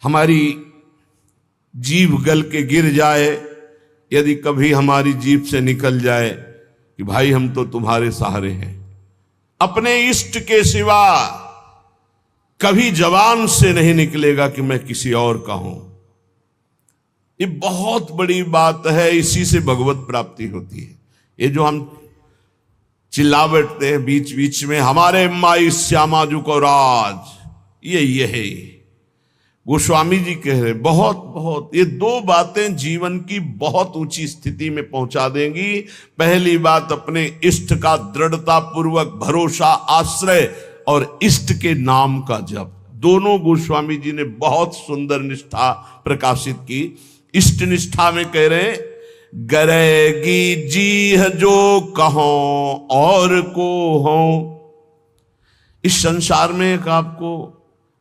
हमारी जीभ गल के गिर जाए, यदि कभी हमारी जीभ से निकल जाए कि भाई हम तो तुम्हारे सहारे हैं, अपने इष्ट के सिवा कभी जबान से नहीं निकलेगा कि मैं किसी और का हूं। ये बहुत बड़ी बात है, इसी से भगवत प्राप्ति होती है। ये जो हम चिल्ला बैठते हैं बीच बीच में, हमारे माई श्यामा जू को राज, ये है गोस्वामी जी कह रहे बहुत ये दो बातें जीवन की बहुत ऊंची स्थिति में पहुंचा देंगी। पहली बात, अपने इष्ट का दृढ़ता पूर्वक भरोसा, आश्रय और इष्ट के नाम का जप। दोनों गोस्वामी जी ने बहुत सुंदर निष्ठा प्रकाशित की। इष्ट निष्ठा में कह रहे, गरेगी जी जो कहो और को हो। इस संसार में एक आपको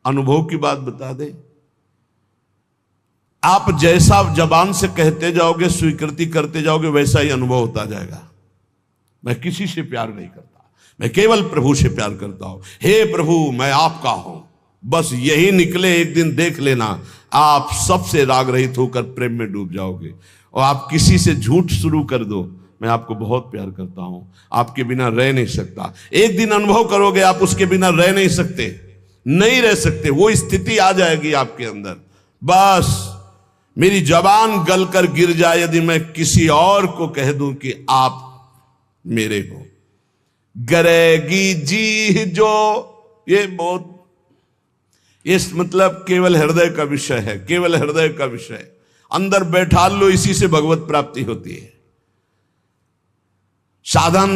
अनुभव की बात बता दे, आप जैसा जबान से कहते जाओगे, स्वीकृति करते जाओगे, वैसा ही अनुभव होता जाएगा। मैं किसी से प्यार नहीं करता, मैं केवल प्रभु से प्यार करता हूं। हे प्रभु मैं आपका हूं, बस यही निकले, एक दिन देख लेना आप सबसे राग रहित होकर प्रेम में डूब जाओगे। और आप किसी से झूठ शुरू कर दो, मैं आपको बहुत प्यार करता हूं, आपके बिना रह नहीं सकता। एक दिन अनुभव करोगे आप उसके बिना रह नहीं सकते, नहीं रह सकते, वो स्थिति आ जाएगी आपके अंदर। बस मेरी जबान गलकर गिर जाए यदि मैं किसी और को कह दूं कि आप मेरे हो। गरेगी जी जो, ये बहुत, ये मतलब केवल हृदय का विषय है, केवल हृदय का विषय। अंदर बैठा लो, इसी से भगवत प्राप्ति होती है। साधन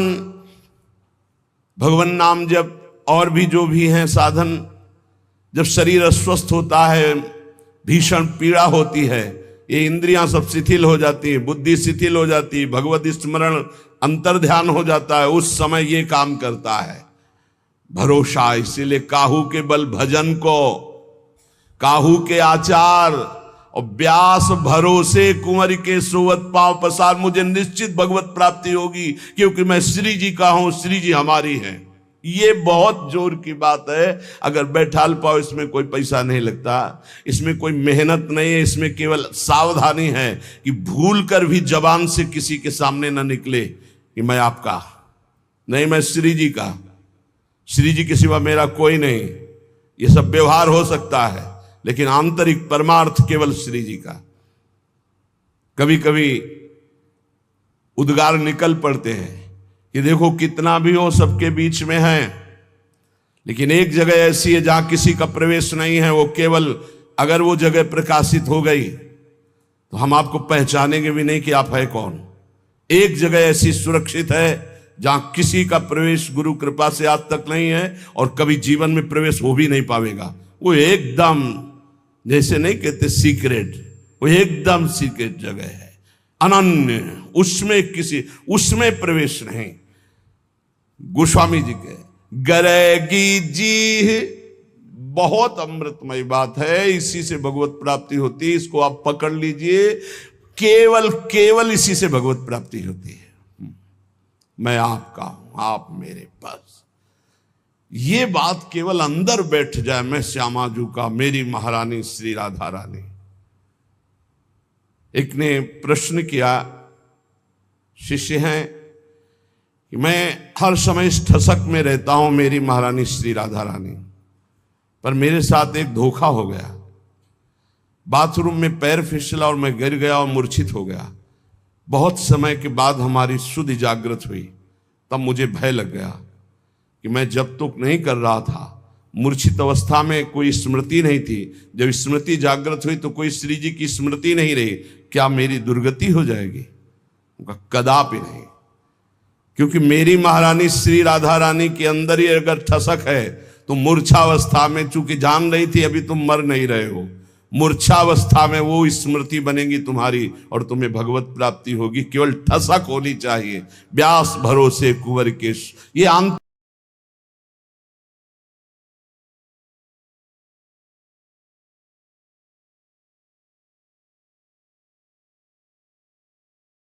भगवान नाम जप और भी जो भी हैं साधन, जब शरीर अस्वस्थ होता है, भीषण पीड़ा होती है, ये इंद्रियां सब शिथिल हो जाती है, बुद्धि शिथिल हो जाती है, भगवत स्मरण अंतर ध्यान हो जाता है, उस समय ये काम करता है भरोसा। इसीलिए काहू के बल भजन को, काहू के आचार और व्यास भरोसे कुंवर के सोवत पांव पसार। मुझे निश्चित भगवत प्राप्ति होगी क्योंकि मैं श्री जी का हूं, श्री जी हमारी है। ये बहुत जोर की बात है। अगर बैठाल पाओ, इसमें कोई पैसा नहीं लगता, इसमें कोई मेहनत नहीं है, इसमें केवल सावधानी है कि भूल कर भी जबान से किसी के सामने ना निकले कि मैं आपका नहीं, मैं श्री जी का, श्री जी के सिवा मेरा कोई नहीं। ये सब व्यवहार हो सकता है, लेकिन आंतरिक परमार्थ केवल श्री जी का। कभी कभी उद्गार निकल पड़ते हैं कि देखो कितना भी हो सबके बीच में है, लेकिन एक जगह ऐसी है जहां किसी का प्रवेश नहीं है, वो केवल अगर वो जगह प्रकाशित हो गई तो हम आपको पहचानेंगे भी नहीं कि आप है कौन। एक जगह ऐसी सुरक्षित है जहां किसी का प्रवेश गुरु कृपा से आज तक नहीं है और कभी जीवन में प्रवेश हो भी नहीं पाएगा। वो एकदम, जैसे नहीं कहते सीक्रेट, वो एकदम सीक्रेट जगह है, अनन्य, उसमें प्रवेश नहीं। गोस्वामी जी के गरेगी जी बहुत अमृतमय बात है, इसी से भगवत प्राप्ति होती है। इसको आप पकड़ लीजिए, केवल इसी से भगवत प्राप्ति होती है। मैं आपका हूं, आप मेरे पास। ये बात केवल अंदर बैठ जाए, मैं श्यामा जू का, मेरी महारानी श्री राधा रानी। एक ने प्रश्न किया, शिष्य हैं कि मैं हर समय इस ठसक में रहता हूं, मेरी महारानी श्री राधा रानी, पर मेरे साथ एक धोखा हो गया। बाथरूम में पैर फिसला और मैं गिर गया और मूर्छित हो गया। बहुत समय के बाद हमारी शुद्ध जागृत हुई, तब मुझे भय लग गया कि मैं जब तक नहीं कर रहा था, मूर्छित अवस्था में कोई स्मृति नहीं थी, जब स्मृति जागृत हुई तो कोई श्री जी की स्मृति नहीं रही, क्या मेरी दुर्गति हो जाएगी? कदापि नहीं, क्योंकि मेरी महारानी श्री राधा रानी के अंदर ही अगर ठसक है तो मूर्छावस्था में, चूंकि जान रही थी अभी तुम मर नहीं रहे हो, मूर्छावस्था में वो स्मृति बनेगी तुम्हारी और तुम्हें भगवत प्राप्ति होगी। केवल ठसक होनी चाहिए, व्यास भरोसे कुंवर के। ये